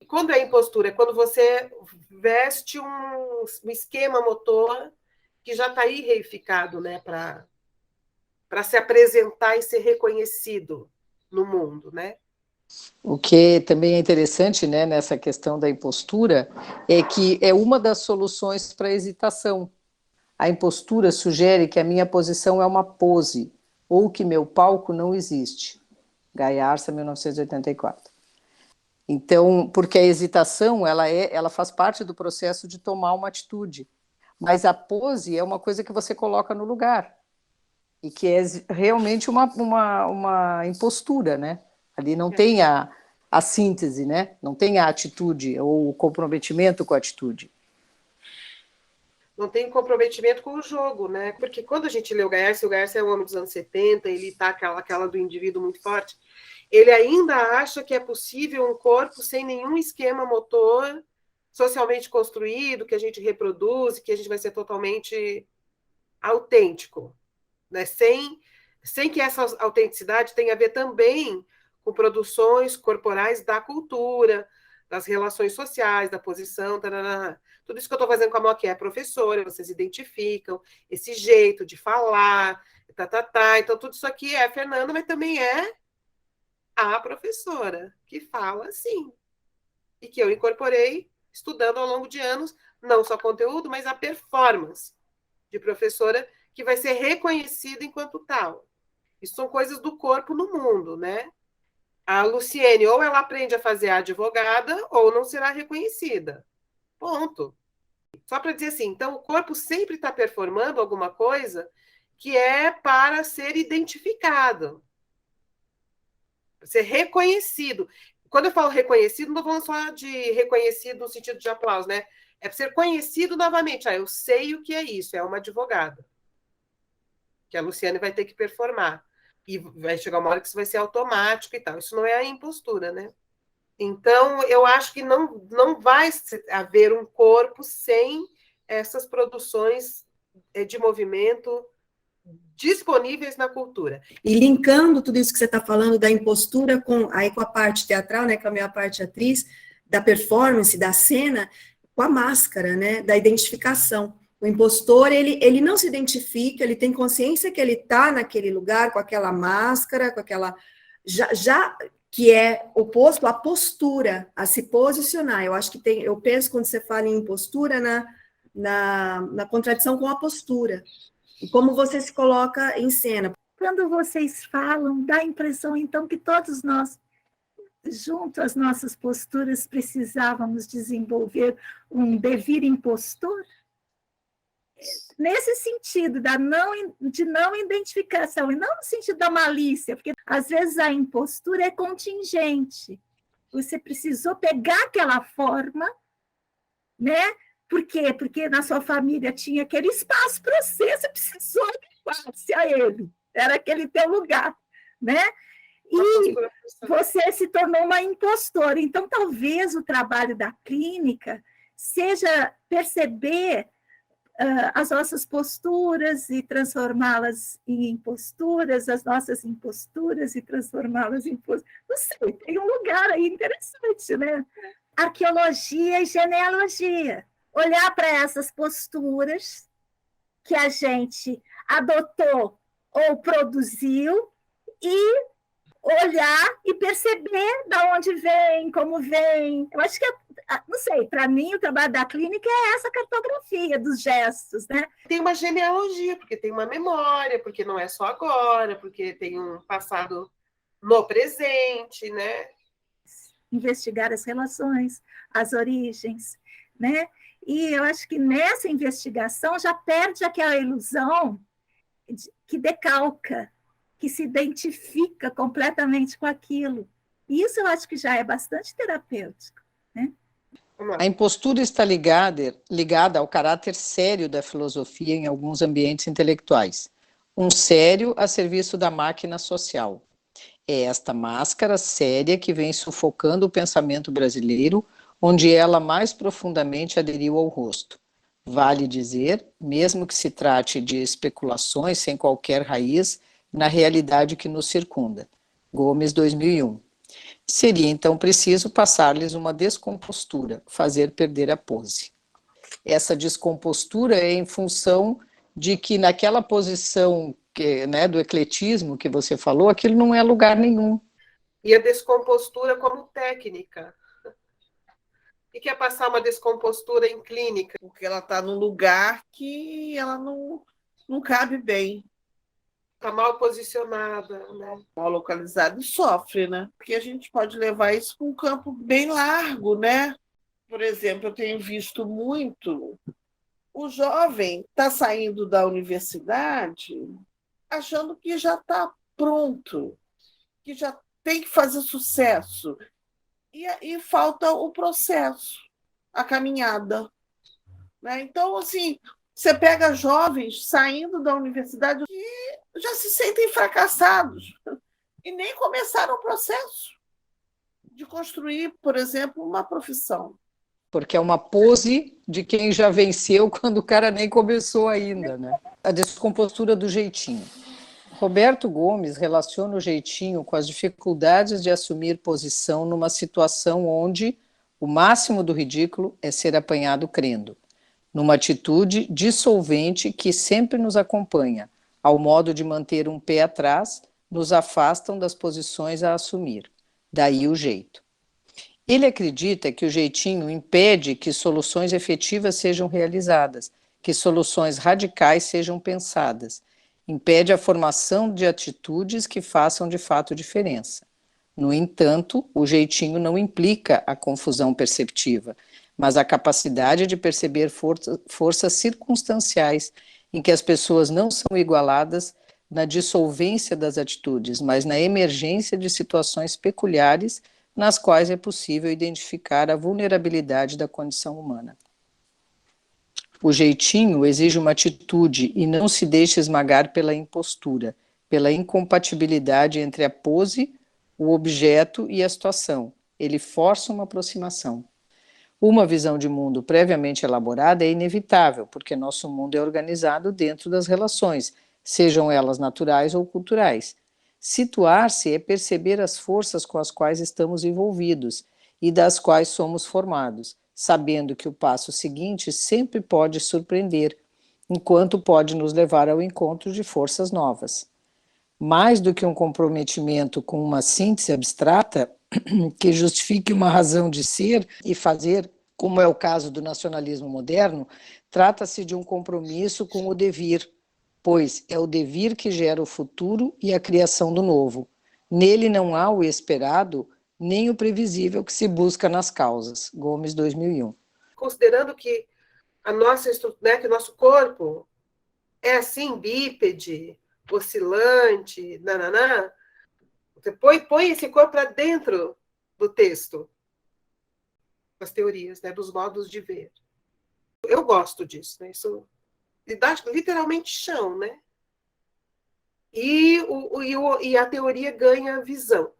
Quando é impostura? É quando você veste um esquema motor que já está aí reificado, né, para se apresentar e ser reconhecido no mundo, né? O que também é interessante, né, nessa questão da impostura é que é uma das soluções para a hesitação. A impostura sugere que a minha posição é uma pose ou que meu palco não existe. Gaiarsa, 1984. Então, porque a hesitação ela faz parte do processo de tomar uma atitude, mas a pose é uma coisa que você coloca no lugar e que é realmente uma impostura, né? Ali não tem a síntese, né? Não tem a atitude ou o comprometimento com a atitude. Não tem comprometimento com o jogo, né? Porque quando a gente lê o Garcia é um homem dos anos 70, ele tá aquela do indivíduo muito forte, ele ainda acha que é possível um corpo sem nenhum esquema motor socialmente construído, que a gente reproduz, que a gente vai ser totalmente autêntico, né? Sem que essa autenticidade tenha a ver também com produções corporais da cultura, das relações sociais, da posição, tarará. Tudo isso que eu estou fazendo com a Moque é professora, vocês identificam esse jeito de falar, Então, tudo isso aqui é a Fernanda, mas também é a professora que fala assim. E que eu incorporei estudando ao longo de anos, não só conteúdo, mas a performance de professora que vai ser reconhecida enquanto tal. Isso são coisas do corpo no mundo, né? A Luciene, ou ela aprende a fazer a advogada, ou não será reconhecida. Ponto. Só para dizer assim, então o corpo sempre está performando alguma coisa que é para ser identificado, para ser reconhecido. Quando eu falo reconhecido, não estou falando só de reconhecido no sentido de aplauso, né? É para ser conhecido novamente. Eu sei o que é isso, é uma advogada. Que a Luciane vai ter que performar. E vai chegar uma hora que isso vai ser automático e tal. Isso não é a impostura, né? Então, eu acho que não vai haver um corpo sem essas produções de movimento disponíveis na cultura. E linkando tudo isso que você está falando da impostura com a parte teatral, né, com a minha parte atriz, da performance, da cena, com a máscara, né, da identificação. O impostor, ele não se identifica, ele tem consciência que ele está naquele lugar, com aquela máscara, com aquela... Já que é oposto à postura, a se posicionar. Eu acho que eu penso quando você fala em impostura na contradição com a postura. E como você se coloca em cena. Quando vocês falam, dá a impressão, então, que todos nós, junto às nossas posturas, precisávamos desenvolver um devir impostor? Nesse sentido, de não identificação, e não no sentido da malícia, porque às vezes a impostura é contingente. Você precisou pegar aquela forma, né? Por quê? Porque na sua família tinha aquele espaço para você precisou adequar-se a ele. Era aquele teu lugar, né? E você se tornou uma impostora. Então, talvez o trabalho da clínica seja perceber as nossas posturas e transformá-las em imposturas, as nossas imposturas e transformá-las em posturas. Não sei, tem um lugar aí interessante, né? Arqueologia e genealogia. Olhar para essas posturas que a gente adotou ou produziu e olhar e perceber de onde vem, como vem. Eu acho que, não sei, para mim o trabalho da clínica é essa cartografia dos gestos, né? Tem uma genealogia, porque tem uma memória, porque não é só agora, porque tem um passado no presente, né? Investigar as relações, as origens, né? E eu acho que nessa investigação já perde aquela ilusão que decalca, que se identifica completamente com aquilo. E isso eu acho que já é bastante terapêutico, né? A impostura está ligada ao caráter sério da filosofia em alguns ambientes intelectuais. Um sério a serviço da máquina social. É esta máscara séria que vem sufocando o pensamento brasileiro, onde ela mais profundamente aderiu ao rosto. Vale dizer, mesmo que se trate de especulações sem qualquer raiz, na realidade que nos circunda. Gomes, 2001. Seria, então, preciso passar-lhes uma descompostura, fazer perder a pose. Essa descompostura é em função de que naquela posição né, do ecletismo que você falou, aquilo não é lugar nenhum. E a descompostura como técnica. E quer passar uma descompostura em clínica? Porque ela está num lugar que ela não cabe bem. Está mal posicionada, né? Mal localizada e sofre, né? Porque a gente pode levar isso para um campo bem largo, né? Por exemplo, eu tenho visto muito o jovem está saindo da universidade achando que já está pronto, que já tem que fazer sucesso. E falta o processo, a caminhada. Né? Então, assim, você pega jovens saindo da universidade que já se sentem fracassados e nem começaram o processo de construir, por exemplo, uma profissão. Porque é uma pose de quem já venceu quando o cara nem começou ainda, né? A descompostura do jeitinho. Roberto Gomes relaciona o jeitinho com as dificuldades de assumir posição numa situação onde o máximo do ridículo é ser apanhado crendo, numa atitude dissolvente que sempre nos acompanha, ao modo de manter um pé atrás, nos afastam das posições a assumir. Daí o jeito. Ele acredita que o jeitinho impede que soluções efetivas sejam realizadas, que soluções radicais sejam pensadas, impede a formação de atitudes que façam de fato diferença. No entanto, o jeitinho não implica a confusão perceptiva, mas a capacidade de perceber forças circunstanciais em que as pessoas não são igualadas na dissolvência das atitudes, mas na emergência de situações peculiares nas quais é possível identificar a vulnerabilidade da condição humana. O jeitinho exige uma atitude e não se deixa esmagar pela impostura, pela incompatibilidade entre a pose, o objeto e a situação. Ele força uma aproximação. Uma visão de mundo previamente elaborada é inevitável, porque nosso mundo é organizado dentro das relações, sejam elas naturais ou culturais. Situar-se é perceber as forças com as quais estamos envolvidos e das quais somos formados, sabendo que o passo seguinte sempre pode surpreender, enquanto pode nos levar ao encontro de forças novas. Mais do que um comprometimento com uma síntese abstrata que justifique uma razão de ser e fazer, como é o caso do nacionalismo moderno, trata-se de um compromisso com o devir, pois é o devir que gera o futuro e a criação do novo. Nele não há o esperado, nem o previsível que se busca nas causas. Gomes, 2001. Considerando que a nossa estrutura, né, que o nosso corpo é assim, bípede, oscilante, nananã, você põe esse corpo para dentro do texto, das teorias, né, dos modos de ver. Eu gosto disso, né? Isso lhe dá literalmente chão, né? E a teoria ganha visão.